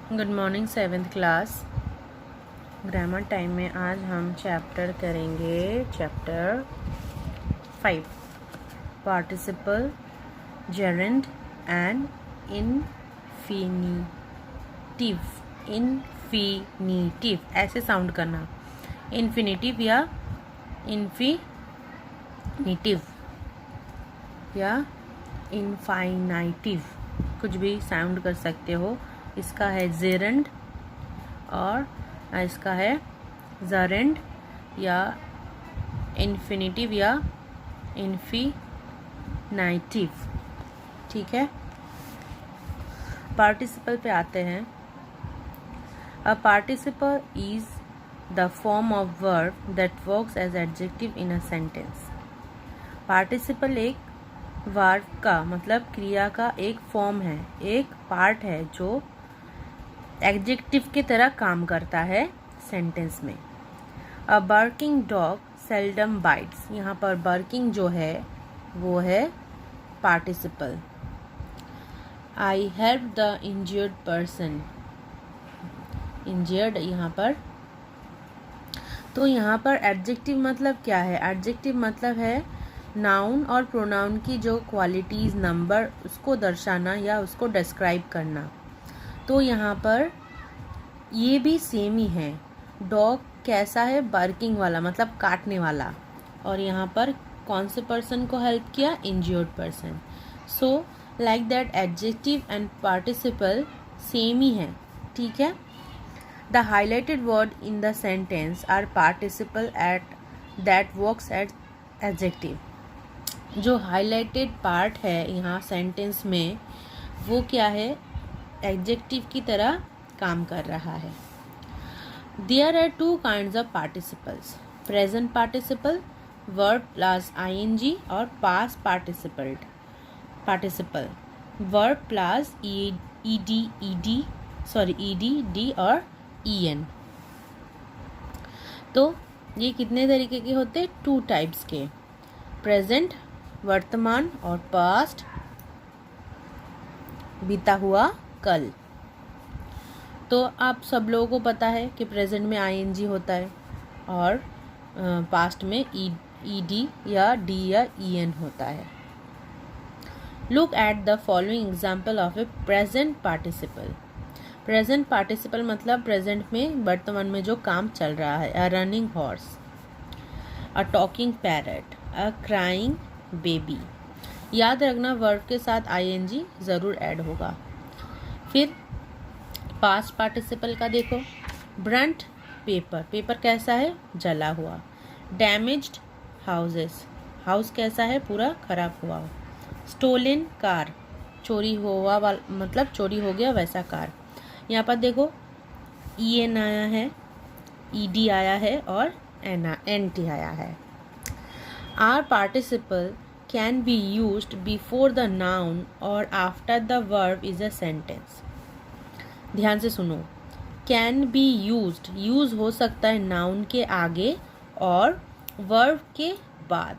Good morning 7th class. Grammar time में आज हम चैप्टर करेंगे chapter 5 participle gerund and infinitive. Infinitive ऐसे साउंड करना, इन्फिनिटिव या इन्फिनिटिव या इनफाइनाइटिव, कुछ भी साउंड कर सकते हो। इसका है जेरेंड और इसका है जरेंड या इन्फिनिटिव या इन्फिनाइटिव। ठीक है, पार्टिसिपल पे आते हैं। A participle is the form of verb that works as adjective in a sentence. Participle एक वर्ब का मतलब क्रिया का एक फॉर्म है, एक पार्ट है जो एडजेक्टिव की तरह काम करता है सेंटेंस में। अ बर्किंग डॉग सेल्डम बाइट्स, यहाँ पर बर्किंग जो है वो है participle. I help the injured person, injured यहाँ पर, तो यहाँ पर एडजेक्टिव मतलब क्या है? एडजेक्टिव मतलब है नाउन और प्रोनाउन की जो क्वालिटीज़, नंबर, उसको दर्शाना या उसको डिस्क्राइब करना। तो यहाँ पर ये भी सेम ही है। डॉग कैसा है? बर्किंग वाला, मतलब काटने वाला। और यहाँ पर कौन से पर्सन को हेल्प किया? Injured person. So like that adjective and participle same ही है। ठीक है, the highlighted word in the sentence are participle at that works at adjective. जो हाईलाइटेड पार्ट है यहाँ सेंटेंस में वो क्या है? एडजेक्टिव की तरह काम कर रहा है। There are two kinds of participles, present participle, verb plus ING, और past participle, verb plus ED D और ईएन। तो ये कितने तरीके के होते हैं? 2 टाइप्स के, प्रेजेंट वर्तमान और पास्ट बीता हुआ कल। तो आप सब लोगों को पता है कि प्रेजेंट में आईएनजी होता है और पास्ट में ईडी या डी या ईएन होता है। Look at the following example of A present participle. Present participle मतलब प्रेजेंट में, वर्तमान में जो काम चल रहा है। अ running horse, a talking parrot, a crying baby. याद रखना वर्ब के साथ आईएनजी ज़रूर ऐड होगा। फिर पास्ट पार्टिसिपल का देखो, ब्रंट पेपर, पेपर कैसा है? जला हुआ। डैमेज्ड हाउसेस, हाउस कैसा है? पूरा खराब हुआ। स्टोलन कार, चोरी हुआ मतलब चोरी हो गया वैसा कार। यहाँ पर देखो ईएन आया है, ईडी आया है और एनटी आया है। Are participle can be used before the noun और after the verb is a sentence. ध्यान से सुनो, कैन बी यूज्ड, यूज हो सकता है नाउन के आगे और वर्ब के बाद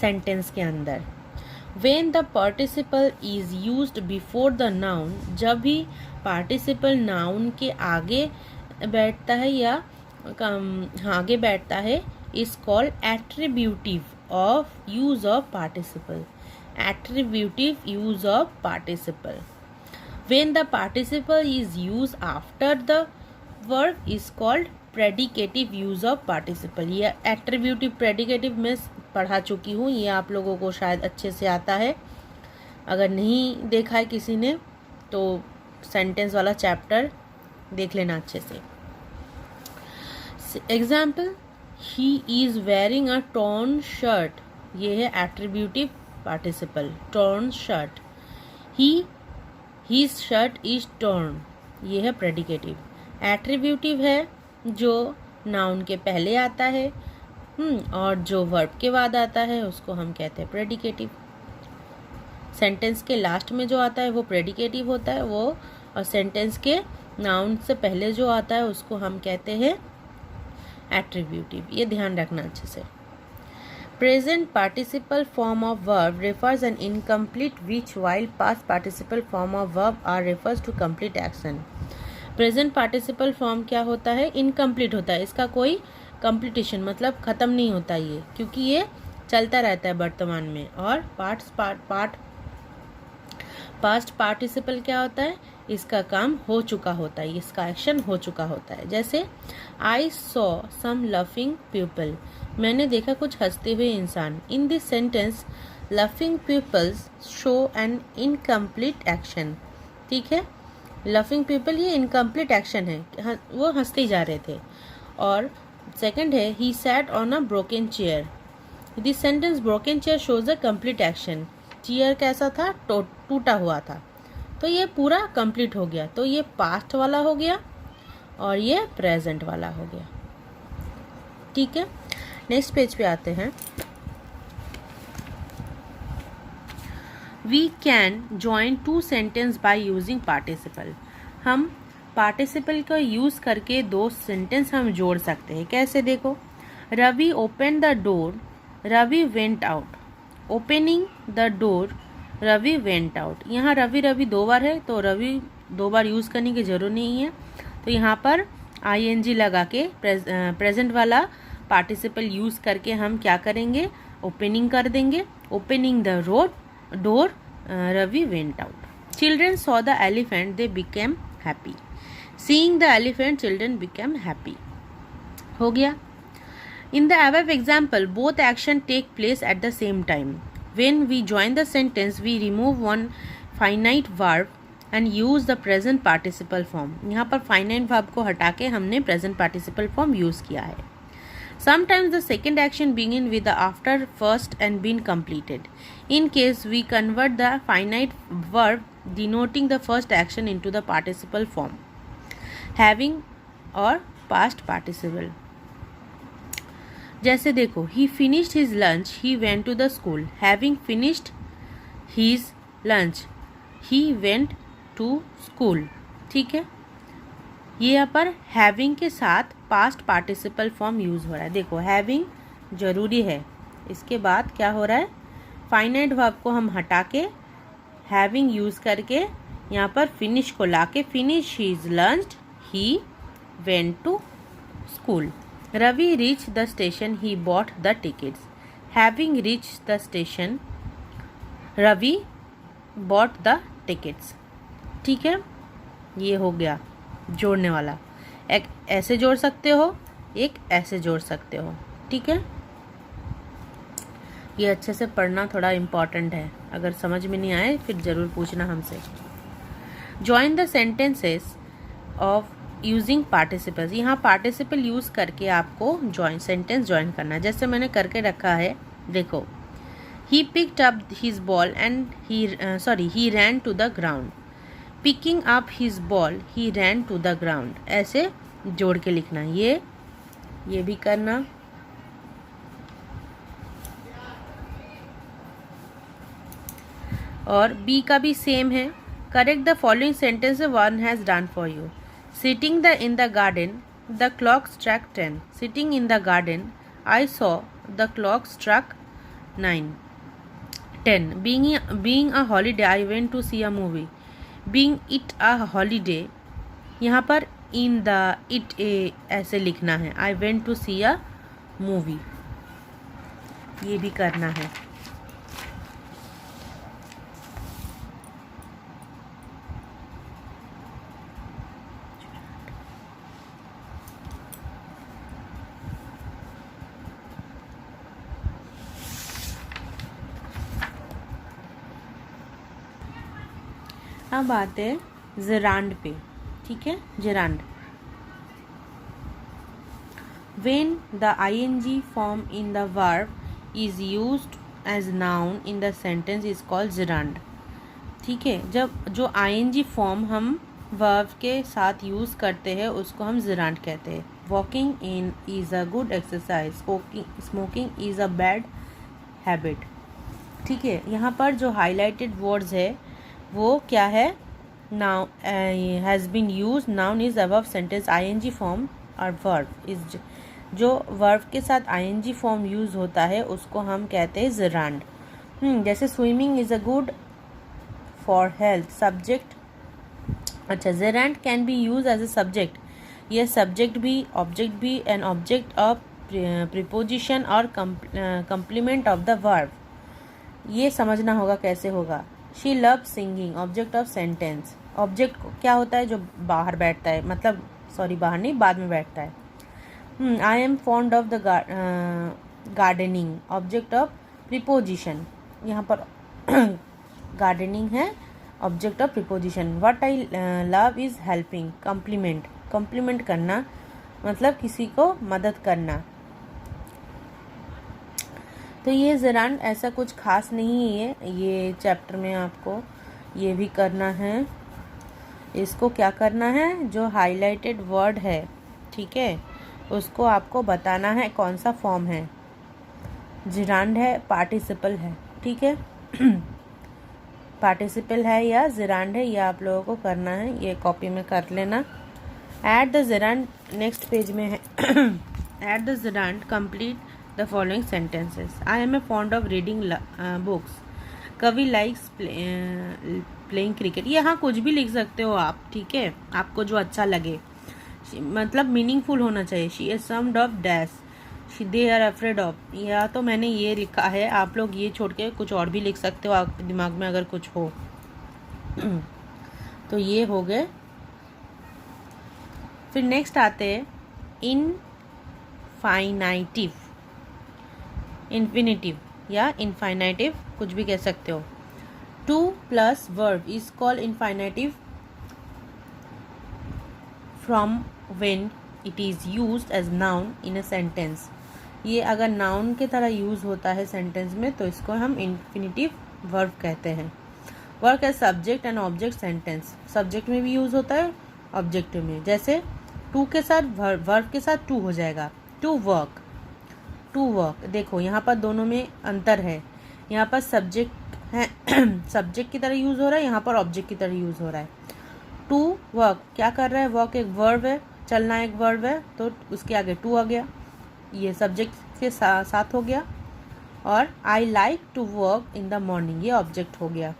सेंटेंस के अंदर। When the participle is used before the noun, जब भी पार्टिसिपल नाउन के आगे बैठता है या आगे बैठता है, is called attributive of use of participle. Attributive use of participle. When the participle is used after the verb is called predicative use of participle। ये attributive predicative मैं पढ़ा चुकी हूँ, ये आप लोगों को शायद अच्छे से आता है। अगर नहीं देखा है किसी ने तो सेंटेंस वाला चैप्टर देख लेना अच्छे से। Example, he is wearing a torn shirt, ये है attributive participle, torn shirt। His shirt is torn, ये है प्रेडिकेटिव। एट्रीब्यूटिव है जो नाउन के पहले आता है और जो वर्ब के बाद आता है उसको हम कहते हैं प्रेडिकेटिव। सेंटेंस के लास्ट में जो आता है वो प्रेडिकेटिव होता है वो, और सेंटेंस के नाउन से पहले जो आता है उसको हम कहते हैं एट्रीब्यूटिव। ये ध्यान रखना अच्छे से। Present participle form of verb refers an incomplete which while past participle form of verb are refers to complete action. Present participle form क्या होता है? Incomplete होता है, इसका कोई completion मतलब ख़त्म नहीं होता ये, क्योंकि ये चलता रहता है वर्तमान में। और पास्ट पार्टिसिपल क्या होता है? इसका काम हो चुका होता है, इसका एक्शन हो चुका होता है। जैसे I saw some laughing people, मैंने देखा कुछ हंसते हुए इंसान। In this sentence laughing peoples show an incomplete action. ठीक है, लफिंग पीपल ये इनकम्प्लीट एक्शन है, वो हंसते जा रहे थे। और सेकंड है he sat on a broken chair. This sentence broken chair shows a complete action. Chair कैसा था? टूटा हुआ था, तो ये पूरा कंप्लीट हो गया। तो ये पास्ट वाला हो गया और ये प्रेजेंट वाला हो गया। ठीक है, नेक्स्ट पेज पे आते हैं। We can join two sentence by using participle. हम पार्टिसिपल को यूज करके दो सेंटेंस हम जोड़ सकते हैं। कैसे? देखो, Ravi open the door, Ravi went out. Opening the door, Ravi went out. यहाँ रवि रवि दो बार है, तो रवि दो बार यूज करने की जरूरत नहीं है। तो यहाँ पर ing लगा के प्रेजेंट वाला पार्टिसिपल यूज करके हम क्या करेंगे? ओपनिंग कर देंगे। Opening the door, Ravi went out. Children saw the elephant, they became happy. Seeing the elephant, children became happy. हो गया। In the above example, both action take place at the same time. When we join the sentence, we remove one finite verb and use the present participle form. यहाँ पर finite verb को हटा के हमने present participle form use किया है। Sometimes the second action begin with the after first and been completed. In case we convert the finite verb denoting the first action into the participle form, having or past participle. जैसे देखो, he finished his lunch, he went to the school. Having finished his lunch, he went to school. ठीक है, ये यहाँ पर having के साथ past participle form use हो रहा है। देखो, हैविंग जरूरी है, इसके बाद क्या हो रहा है? फाइनाइट वर्ब को हम हटा के हैविंग यूज करके यहाँ पर फिनिश को ला के finish his lunch, he went to school. Ravi reached the station, he bought the tickets. Having reached the station, Ravi bought the tickets. ठीक है, ये हो गया जोड़ने वाला। एक ऐसे जोड़ सकते हो, एक ऐसे जोड़ सकते हो। ठीक है, ये अच्छे से पढ़ना थोड़ा इम्पॉर्टेंट है। अगर समझ में नहीं आए फिर ज़रूर पूछना हमसे। Join the sentences of using participles. यहाँ पार्टिसिपल यूज करके आपको सेंटेंस ज्वाइन करना है। जैसे मैंने करके रखा है, देखो, he picked up his ball and he ran to the ground. Picking up his ball, he ran to the ground. ऐसे जोड़ के लिखना। ये भी करना। और बी का भी सेम है। Correct the following sentence one has done for you. Sitting in the garden, the clock struck 10. Sitting in the garden, I saw the clock struck 9. 10. Being a holiday, I went to see a movie. Being it a holiday, यहाँ पर in the it ऐसे लिखना है। I went to see a movie, ये भी करना है। अब आते हैं जेरांड पे। ठीक है, जेरांड। When the ing form in the verb is used as noun in the sentence is called gerund. ठीक है, जब जो ing फॉर्म हम वर्ब के साथ यूज़ करते हैं उसको हम जेरांड कहते हैं। Walking in is a good exercise, smoking is a bad habit. ठीक है, यहाँ पर जो हाईलाइटेड वर्ड्स है वो क्या है? Now has been use, noun is above sentence, ing form और वर्ब इज जो वर्ब के साथ आईएनजी फॉर्म यूज़ होता है उसको हम कहते हैं जेरांड। जैसे swimming is a good for health, subject. अच्छा, gerund can be use as a subject, यह सब्जेक्ट भी, ऑब्जेक्ट भी, एन ऑब्जेक्ट ऑफ प्रीपोजिशन और कंप्लीमेंट ऑफ द वर्ब। ये समझना होगा कैसे होगा। She love singing, object of sentence. Object क्या होता है? जो बाहर बैठता है, मतलब सॉरी बाहर नहीं, बाद में बैठता है। I am fond of the gardening, object of preposition. यहाँ पर गार्डनिंग है, object of preposition. What I love is helping, complement, complement करना मतलब किसी को मदद करना। तो ये जेरांड ऐसा कुछ खास नहीं है, ये चैप्टर में आपको ये भी करना है। इसको क्या करना है, जो हाईलाइटेड वर्ड है, ठीक है, उसको आपको बताना है कौन सा फॉर्म है, जेरांड है, पार्टिसिपल है, ठीक है। पार्टिसिपल है या जेरांड है, ये आप लोगों को करना है, ये कॉपी में कर लेना। At the gerund, next page में है। At the gerund complete the following sentences. I am a fond of reading books, Kavi likes playing cricket. यहाँ कुछ भी लिख सकते हो आप, ठीक है, आपको जो अच्छा लगे, मतलब मीनिंगफुल होना चाहिए। She is ashamed of dash, they are afraid of. या तो मैंने ये लिखा है, आप लोग ये छोड़ के कुछ और भी लिख सकते हो आपके दिमाग में अगर कुछ हो। तो ये हो गए। फिर नेक्स्ट आते हैं इनफाइनाइटिव, इन्फिनिटिव या इनफाइनाइटिव, कुछ भी कह सकते हो। To plus verb is called infinitive from when it is used as noun in a sentence. ये अगर नाउन के तरह यूज होता है सेंटेंस में तो इसको हम इन्फिनिटिव वर्ब कहते हैं। Work as subject and object sentence, subject में भी यूज होता है, ऑब्जेक्ट में। जैसे टू के साथ वर्ब के साथ टू हो जाएगा, टू वर्क, टू वर्क। देखो यहाँ पर दोनों में अंतर है, यहाँ पर सब्जेक्ट है सब्जेक्ट की तरह यूज हो रहा है, यहाँ पर ऑब्जेक्ट की तरह यूज हो रहा है। टू वर्क क्या कर रहा है, वर्क एक वर्ब है, चलना एक वर्ब है, तो उसके आगे टू आ गया, ये सब्जेक्ट के साथ हो गया। और I like to work in the morning, ये ऑब्जेक्ट हो गया।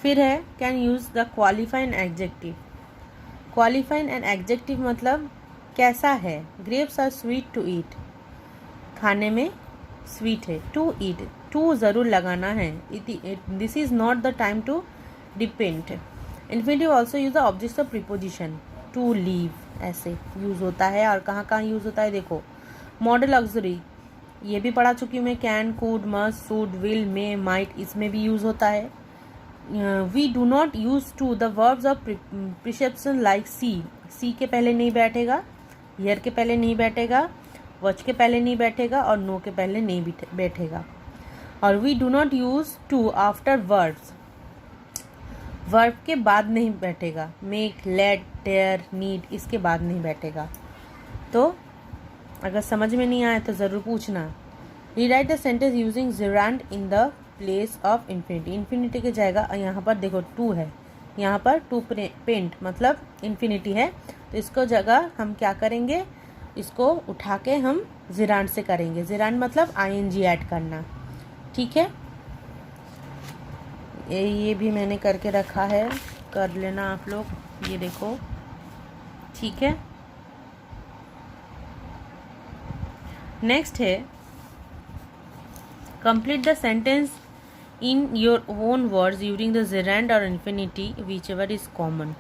फिर है can use the qualifying adjective. Qualifying and adjective मतलब कैसा है। Grapes are sweet to eat, खाने में स्वीट है। टू ईट, टू ज़रूर लगाना है। This is not the time to depend. Infinitive also use the objects of preposition, to leave ऐसे यूज होता है। और कहाँ कहाँ यूज होता है देखो, मॉडल ऑक्सिलरी ये भी पढ़ा चुकी हूँ मैं, can, could, must, should, will, may, might, इसमें भी यूज होता है। We do not use to the verbs of perception like see, see के पहले नहीं बैठेगा, हियर के पहले नहीं बैठेगा, वॉच के पहले नहीं बैठेगा और नो के पहले नहीं बैठेगा। और we do not use to after verbs, verb के बाद नहीं बैठेगा। मेक, लेट, डेयर, नीड, इसके बाद नहीं बैठेगा। तो अगर समझ में नहीं आए तो ज़रूर पूछना। Rewrite the sentence using gerund in the place of infinity, infinity की जगह यहाँ पर देखो टू है, यहाँ पर टू पेंट मतलब इन्फिनिटी है, तो इसको जगह हम क्या करेंगे, इसको उठा के हम जेरांड से करेंगे। जेरांड मतलब आईएनजी ऐड करना, ठीक है। ये भी मैंने करके रखा है, कर लेना आप लोग, ये देखो, ठीक है। नेक्स्ट है complete the sentence in your own words using the gerund और infinitive whichever is common.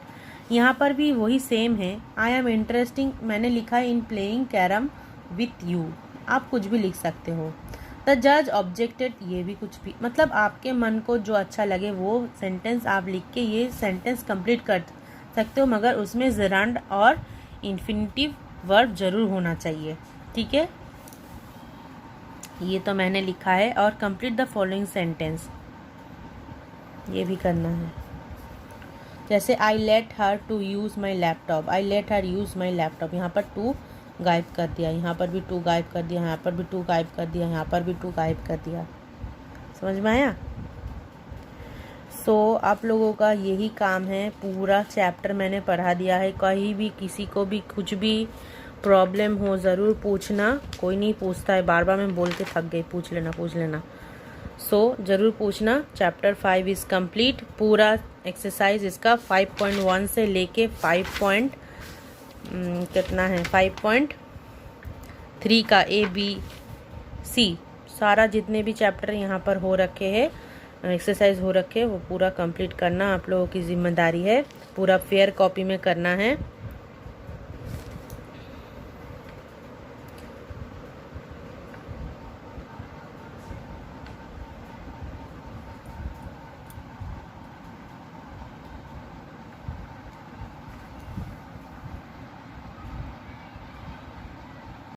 यहाँ पर भी वही सेम है। आई एम इंटरेस्टिंग मैंने लिखा है in playing carrom with you, आप कुछ भी लिख सकते हो। द जज ऑब्जेक्टेड, ये भी कुछ भी, मतलब आपके मन को जो अच्छा लगे वो सेंटेंस आप लिख के ये सेंटेंस कंप्लीट कर सकते हो, मगर उसमें जेरांड और इन्फिनिटिव वर्ब जरूर होना चाहिए, ठीक है। ये तो मैंने लिखा है। और कंप्लीट द फॉलोइंग सेंटेंस, ये भी करना है। जैसे I let her to use my laptop, I let her use my laptop, यहाँ पर टू गायब कर दिया, यहाँ पर भी टू गायब कर दिया, यहाँ पर भी टू गायब कर दिया, यहाँ पर भी टू गायब कर दिया। समझ में आया। आप लोगों का यही काम है, पूरा चैप्टर मैंने पढ़ा दिया है। कहीं भी किसी को भी कुछ भी प्रॉब्लम हो ज़रूर पूछना, कोई नहीं पूछता है, बार बार मैं बोल के थक गई, पूछ लेना। ज़रूर पूछना। Chapter 5 is complete. पूरा एक्सरसाइज इसका 5.1 से लेके 5.3 का ABC सारा जितने भी चैप्टर यहाँ पर हो रखे हैं, एक्सरसाइज हो रखे हैं, वो पूरा कंप्लीट करना आप लोगों की जिम्मेदारी है। पूरा फेयर कॉपी में करना है।